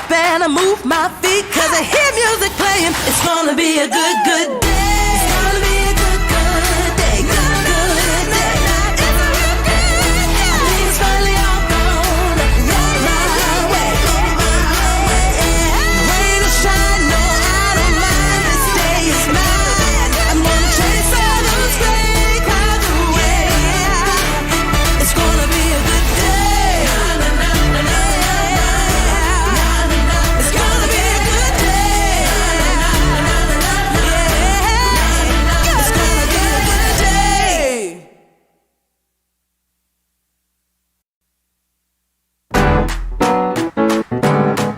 up and I move my feet, 'cause I hear music playing. It's gonna be a good, good day. It's gonna be a good, good day. Good, good day. It's a real good day. Things finally all gonna go my way. Rain or shine, no, I don't mind. This day is mine. I'm gonna chase all those gray clouds away. It's gonna be a good day. It's gonna be a good day. It's gonna be a good day.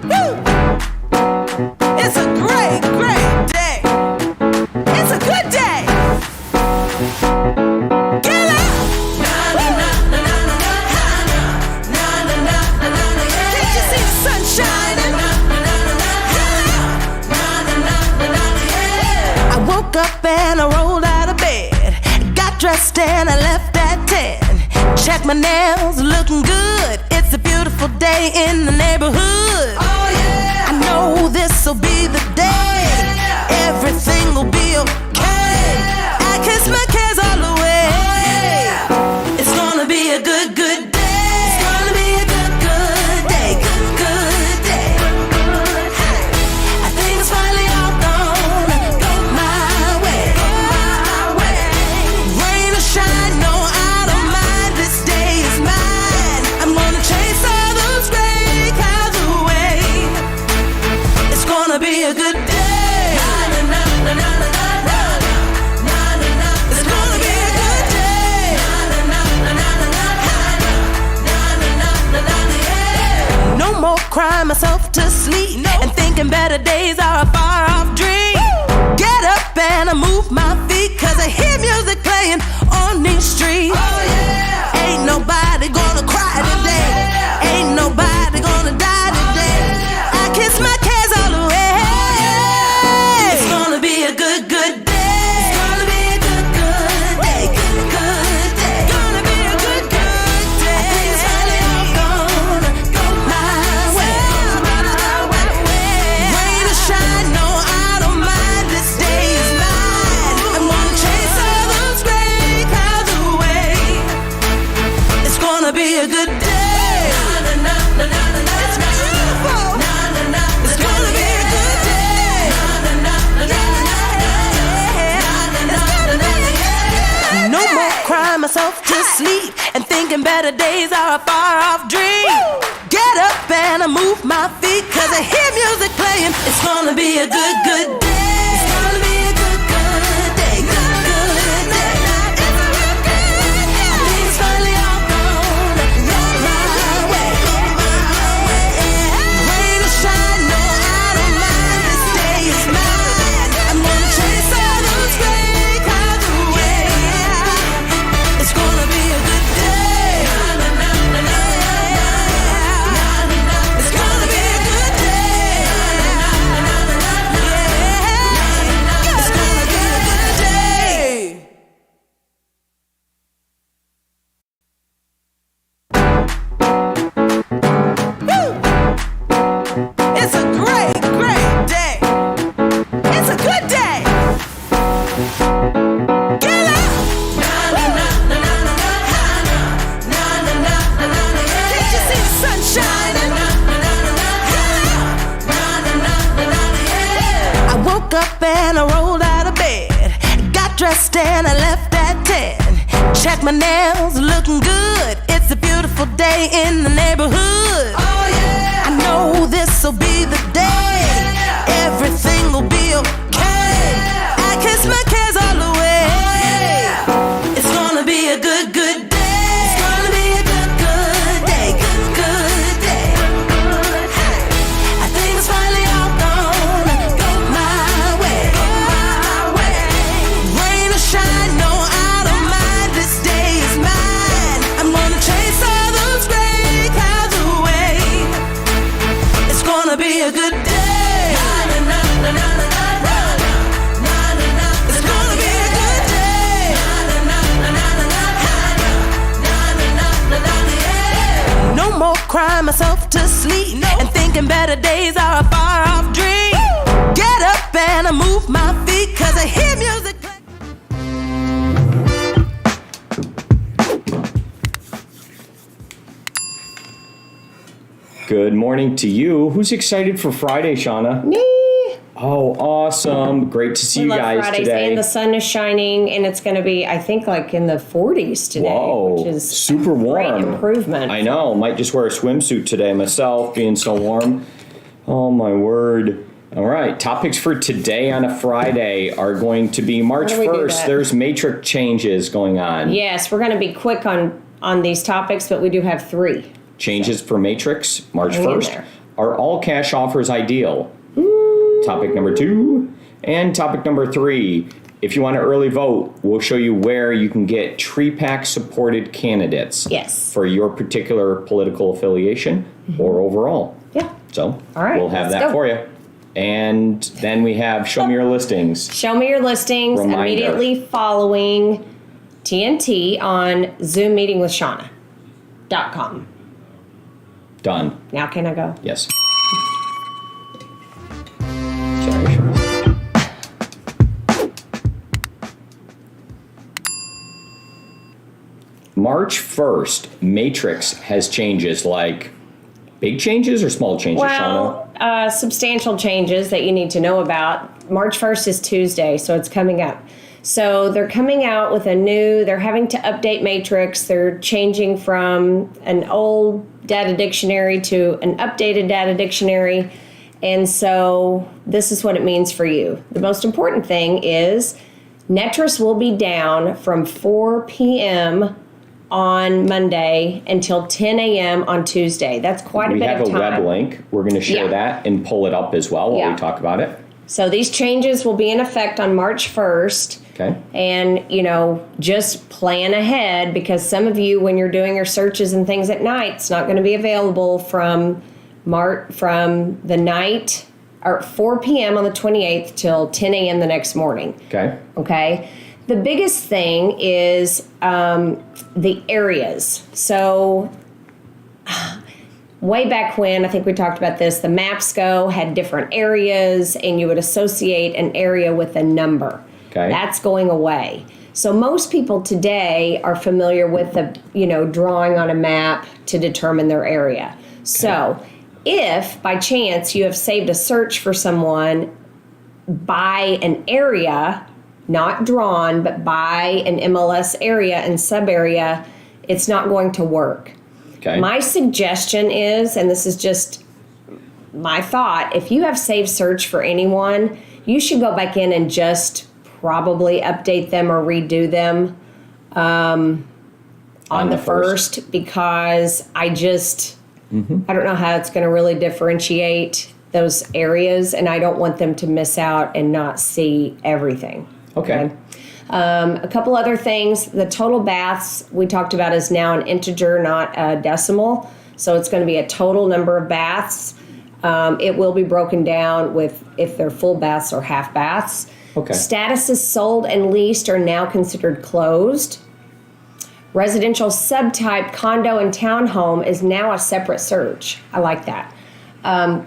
Woo! It's a great, great day. It's a good day. Get up! Can't you see the sun shining? I woke up and I rolled out of bed, got dressed and I left at 10. Checked my nails, looking good. It's a beautiful day in the neighborhood. Oh yeah! I know this'll be the day. Everything will be okay. I kiss my cares all away. It's gonna be a good, good day. It's gonna be a good, good day. Good, good day. I think it's finally all gonna go my way. Rain or shine, no, I don't mind. This day is mine. I'm gonna chase all those gray clouds away. It's gonna be a good day. It's gonna be a good day. No more crying myself to sleep and thinking better days are a far off dream. Get up and I move my feet, 'cause I hear music playing on these streets. Oh yeah! Ain't nobody gonna cry today. Ain't nobody gonna die today. I kiss my cares all away. It's gonna be a good, good day. It's gonna be a good, good day. Good, good day. Gonna be a good, good day. I think it's finally all gonna go my way. Rain or shine, no, I don't mind. This day is mine. I'm gonna chase all those gray clouds away. It's gonna be a good day. It's beautiful. It's gonna be a good day. No more crying myself to sleep and thinking better days are a far off dream. Get up and I move my feet, 'cause I hear music playing. It's gonna be a good, good day. It's gonna be a good, good day. Good, good day. It's a real good day. Things finally all gonna go my way. Rain or shine, no, I don't mind. This day is mine. I'm gonna chase all those gray clouds away. It's gonna be a good day. It's gonna be a good day. It's gonna be a good day. Woo! It's a great, great day. It's a good day. Get up! Can't you see the sun shining? I woke up and I rolled out of bed, got dressed and I left at 10. Checked my nails, looking good. It's a beautiful day in the neighborhood. Oh yeah! I know this'll be the day. Everything will be okay. I kiss my cares all away. It's gonna be a good, good day. It's gonna be a good, good day. Good, good day. I think it's finally all gonna go my way. Rain or shine, no, I don't mind. This day is mine. I'm gonna chase all those gray clouds away. It's gonna be a good day. It's gonna be a good day. No more crying myself to sleep and thinking better better days are a far off dream. Get up and I move my feet, cause I hear music. Good morning to you. Who's excited for Friday, Shana? Me. Oh, awesome. Great to see you guys Fridays, today. and the sun is shining, and it's going to be, I think, like in the 40s today. Whoa, which is super warm. Great improvement. I know. Might just wear a swimsuit today myself, being so warm. Oh, my word. All right. Topics for today on a Friday are going to be March 1st. There's matrix changes going on. Yes, we're going to be quick on these topics, but we do have 3. Changes for matrix, March Hang in 1st. there. Are all cash offers ideal? Topic number 2. And topic number 3. If you want to early vote, we'll show you where you can get TREPAC supported candidates. Yes. For your particular political affiliation or overall. Yeah. So all right, we'll have that for you. And then we have Show Me Your Listings. Show Me Your Listings Reminder. Immediately following TNT on Zoom meeting with Shana.com. Done. Now can I go? Yes. Sorry, Shana. March 1st, Matrix has changes, like big changes or small changes, Shana? Well, substantial changes that you need to know about. March 1st is Tuesday, so it's coming up. So they're coming out with they're having to update Matrix. They're changing from an old data dictionary to an updated data dictionary. And so this is what it means for you. The most important thing is Ntreis will be down from 4 p.m. on Monday until 10 a.m. on Tuesday. That's quite a bit of time. We have a web link. We're going to share that and pull it up as well while we talk about it. So these changes will be in effect on March 1st. Okay. And, just plan ahead, because some of you, when you're doing your searches and things at night, it's not going to be available from the night or 4 p.m. on the 28th till 10 a.m. the next morning. Okay. Okay. The biggest thing is the areas. So way back when, I think we talked about this, the MapsGo had different areas, and you would associate an area with a number. Okay. That's going away. So most people today are familiar with the, drawing on a map to determine their area. Okay. So if by chance you have saved a search for someone by an area, not drawn, but by an MLS area and sub area, it's not going to work. Okay. My suggestion is, and this is just my thought, if you have saved search for anyone, you should go back in and just probably update them or redo them on the first, because I don't know how it's going to really differentiate those areas, and I don't want them to miss out and not see everything. Okay. A couple other things. The total baths we talked about is now an integer, not a decimal. So it's going to be a total number of baths. It will be broken down with if they're full baths or half baths. Okay. Statuses sold and leased are now considered closed. Residential subtype condo and townhome is now a separate search. I like that.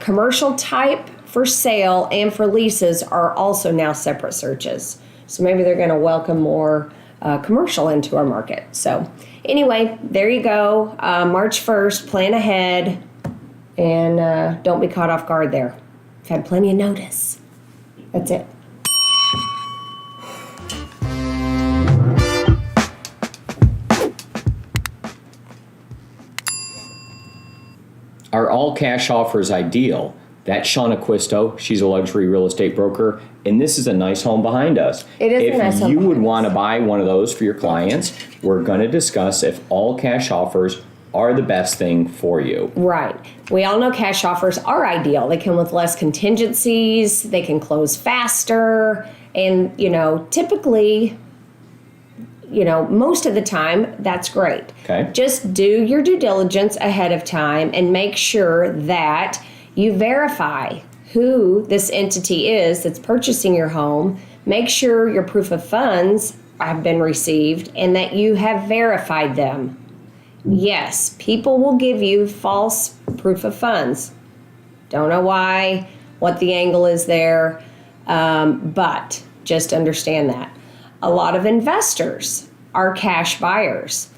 Commercial type for sale and for leases are also now separate searches. So maybe they're going to welcome more commercial into our market. So anyway, there you go. March 1st, plan ahead, and don't be caught off guard there. I've had plenty of notice. That's it. Are all cash offers ideal? That's Shana Acquisto. She's a luxury real estate broker, and this is a nice home behind us. It is a nice home. If you would want to buy one of those for your clients, we're going to discuss if all cash offers are the best thing for you. Right. We all know cash offers are ideal. They come with less contingencies, they can close faster, and, typically, most of the time, that's great. Okay. Just do your due diligence ahead of time and make sure that you verify who this entity is that's purchasing your home. Make sure your proof of funds have been received and that you have verified them. Yes, people will give you false proof of funds. Don't know why, what the angle is there, but just understand that. A lot of investors are cash buyers.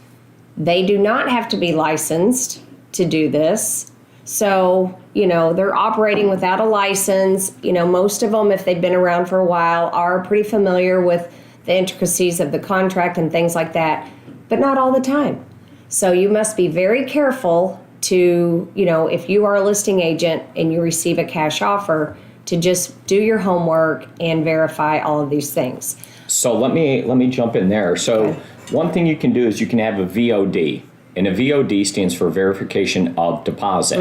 They do not have to be licensed to do this. So, they're operating without a license. Most of them, if they've been around for a while, are pretty familiar with the intricacies of the contract and things like that, but not all the time. So you must be very careful to, if you are a listing agent and you receive a cash offer, to just do your homework and verify all of these things. So let me jump in there. So one thing you can do is you can have a VOD. And a VOD stands for verification of deposit.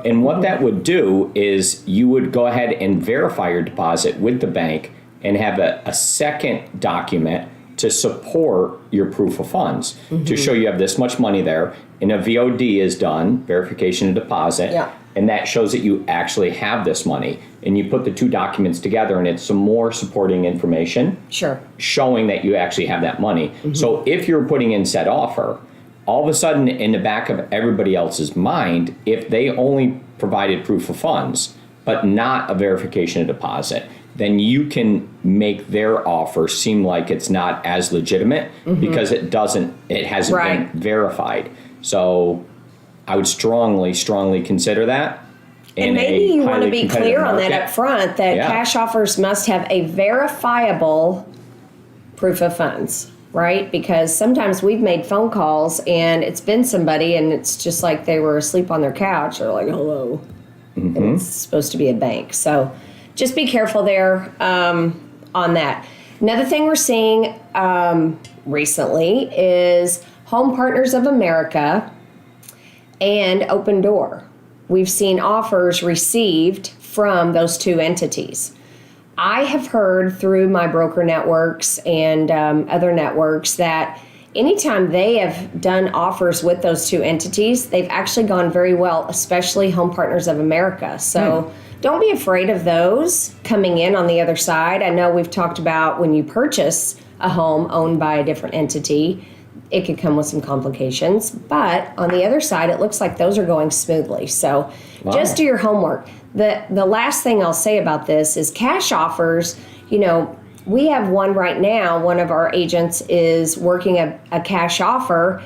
And what that would do is you would go ahead and verify your deposit with the bank and have a second document to support your proof of funds to show you have this much money there. And a VOD is done, verification of deposit, and that shows that you actually have this money. And you put the two documents together and it's some more supporting information showing that you actually have that money. So if you're putting in said offer, all of a sudden in the back of everybody else's mind, if they only provided proof of funds, but not a verification of deposit, then you can make their offer seem like it's not as legitimate because it hasn't been verified. So I would strongly consider that. And maybe you want to be clear on that up front, that cash offers must have a verifiable proof of funds. Right? Because sometimes we've made phone calls and it's been somebody and it's just like they were asleep on their couch. They're like, hello. And it's supposed to be a bank. So just be careful there on that. Another thing we're seeing recently is Home Partners of America and Open Door. We've seen offers received from those two entities. I have heard through my broker networks and other networks that anytime they have done offers with those two entities, they've actually gone very well, especially Home Partners of America. So don't be afraid of those coming in on the other side. I know we've talked about when you purchase a home owned by a different entity, it could come with some complications. But on the other side, it looks like those are going smoothly. So just do your homework. The last thing I'll say about this is cash offers. We have one right now. One of our agents is working a cash offer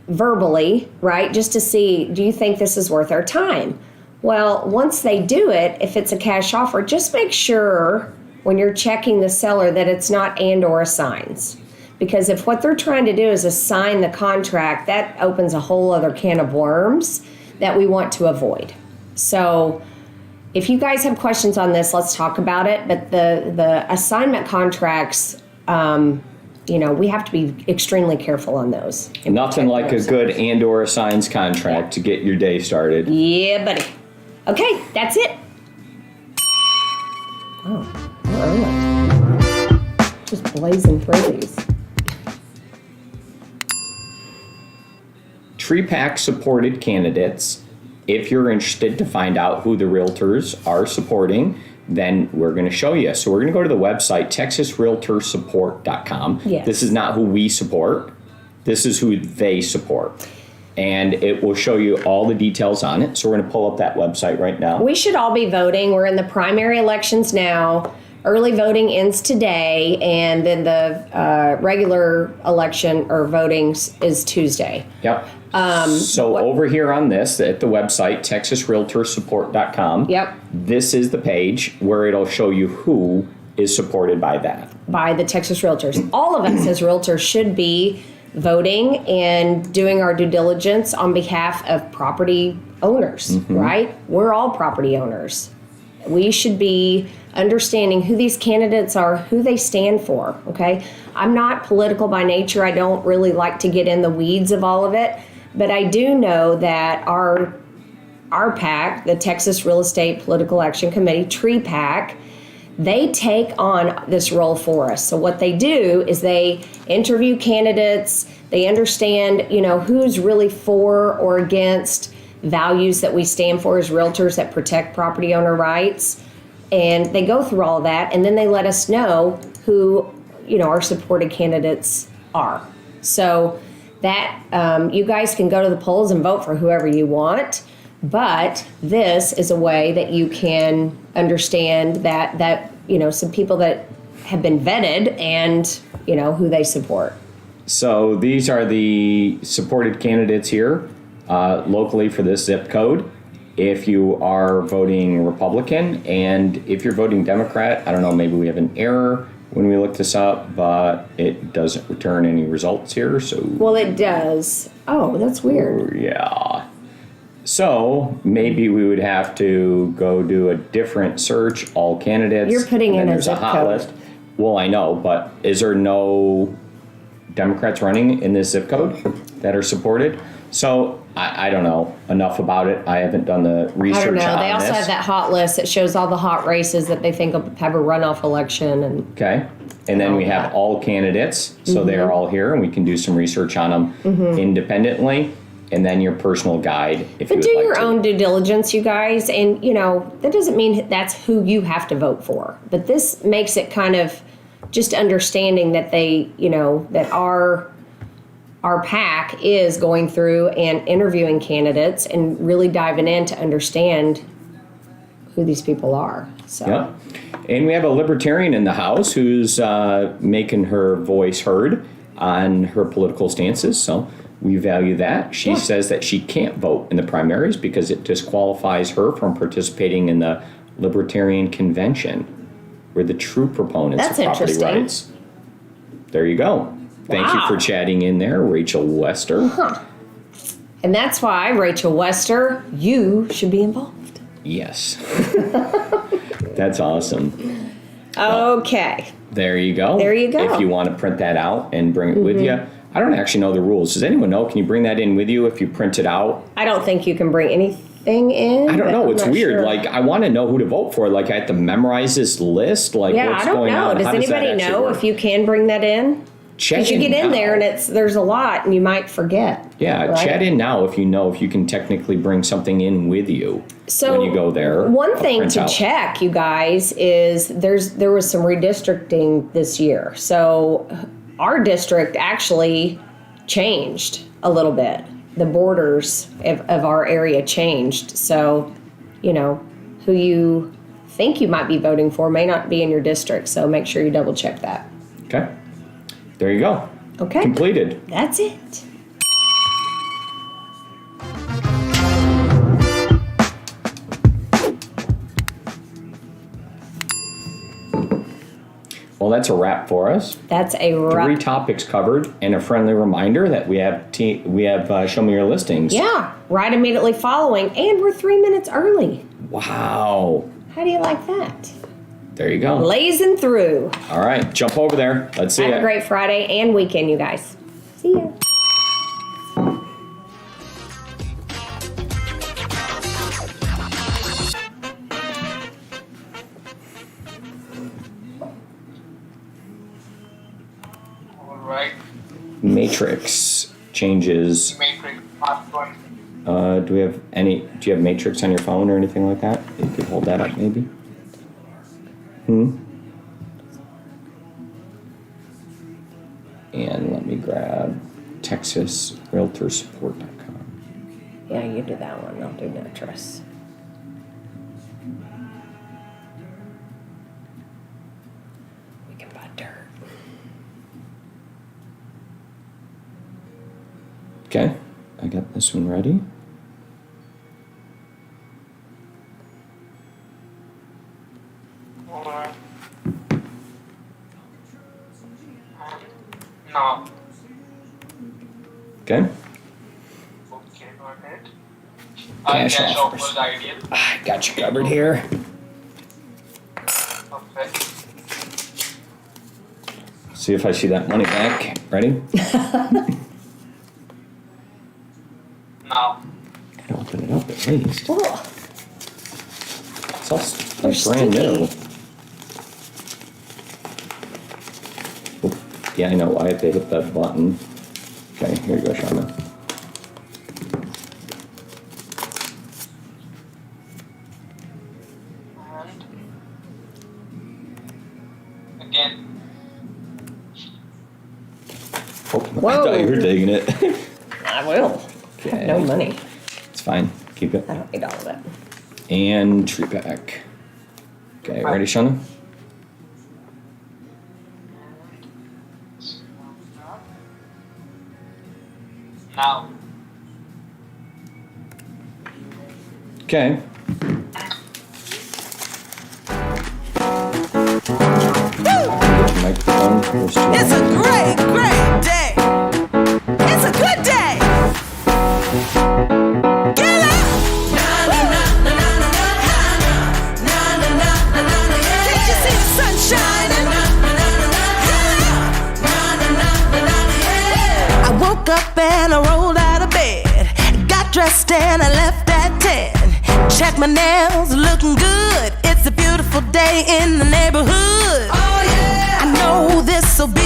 verbally, right? Just to see, do you think this is worth our time? Well, once they do it, if it's a cash offer, just make sure when you're checking the seller that it's not and or assigns. Because if what they're trying to do is assign the contract, that opens a whole other can of worms that we want to avoid. So if you guys have questions on this, let's talk about it. But the assignment contracts, we have to be extremely careful on those. Nothing like a good and or assigns contract to get your day started. Yeah, buddy. Okay, that's it. Oh, early. Just blazing through these. TREPAC supported candidates. If you're interested to find out who the realtors are supporting, then we're going to show you. So we're going to go to the website, texasrealtorsupport.com. Yes. This is not who we support. This is who they support. And it will show you all the details on it. So we're going to pull up that website right now. We should all be voting. We're in the primary elections now. Early voting ends today, and then the regular election or voting is Tuesday. Yep. Over here on this, at the website, texasrealtorsupport.com, this is the page where it'll show you who is supported by that. By the Texas Realtors. All of us as realtors should be voting and doing our due diligence on behalf of property owners, right? We're all property owners. We should be understanding who these candidates are, who they stand for, okay? I'm not political by nature. I don't really like to get in the weeds of all of it, but I do know that our PAC, the Texas Real Estate Political Action Committee, TREPAC, they take on this role for us. So what they do is they interview candidates, they understand, who's really for or against values that we stand for as realtors that protect property owner rights. And they go through all of that, and then they let us know who, our supported candidates are. So that you guys can go to the polls and vote for whoever you want. But this is a way that you can understand that some people that have been vetted and, who they support. So these are the supported candidates here locally for this zip code. If you are voting Republican, and if you're voting Democrat, I don't know, maybe we have an error when we look this up, but it doesn't return any results here. So well, it does. Oh, that's weird. Yeah. So maybe we would have to go do a different search, all candidates. You're putting in a zip code. List. Well, I know, but is there no Democrats running in this zip code that are supported? So I don't know enough about it. I haven't done the research on this. I don't know. They also have that hot list that shows all the hot races that they think will have a runoff election. Okay. And then we have all candidates. So they are all here, and we can do some research on them independently. And then your personal guide, if you would like to. But do your own due diligence, you guys. And, that doesn't mean that's who you have to vote for. But this makes it kind of just understanding that they, that our PAC is going through and interviewing candidates and really diving in to understand who these people are. So. Yep. And we have a libertarian in the House who's making her voice heard on her political stances. So we value that. She says that she can't vote in the primaries because it disqualifies her from participating in the Libertarian Convention. We're the true proponents of property rights. There you go. Thank you for chatting in there, Rachel Wester. Huh. And that's why, Rachel Wester, you should be involved. Yes. That's awesome. Okay. Well, there you go. There you go. If you want to print that out and bring it with you. I don't actually know the rules. Does anyone know? Can you bring that in with you if you print it out? I don't think you can bring anything in. I don't know. It's weird. Sure. Like, I want to know who to vote for. Like, I have to memorize this list. Like, what's going on? Does anybody know if you can bring that in? Because you get in there and there's a lot and you might forget. Yeah, right? Chat in now if you can technically bring something in with you when you go there. One thing to check, you guys, is there was some redistricting this year. So our district actually changed a little bit. The borders of our area changed. So, who you think you might be voting for may not be in your district. So make sure you double check that. Okay. There you go. Okay. Completed. That's it. Well, that's a wrap for us. That's a wrap. 3 topics covered, and a friendly reminder that we have Show Me Your Listings. Yeah, right immediately following, and we're 3 minutes early. Wow. How do you like that? There you go. Blazing through. All right, jump over there. Let's see it. Have a great Friday and weekend, you guys. See ya. All right. Matrix changes. Matrix part 1. Do you have Matrix on your phone or anything like that? You could hold that up maybe. And let me grab TexasRealtorSupport.com. Yeah, you do that one. I'll do Ntreis. We can buy dirt. Okay, I got this one ready. All right. Now. Okay. Okay, got it. Cash Cash offers. offers ideal. I got you covered here. Perfect. See if I see that money back. Ready? Now. Gotta open it up at least. Oh, It's all They're brand new. Oop. Yeah, I know. I have to hit that button. Okay, here you go, Shana. And again. Oh, I thought you were digging it. I will. Okay. No money. It's fine. Keep it. I don't need all of it. And TREPAC. Okay, ready, Shana? Now. Okay. Microphone. There's two. It's a great, great day. It's a good day. Get up. Can't you see the sun shining? I woke up and I rolled out of bed. Got dressed and I left at 10. Check my nails, looking good. It's a beautiful day in the neighborhood. Oh yeah. I know this'll be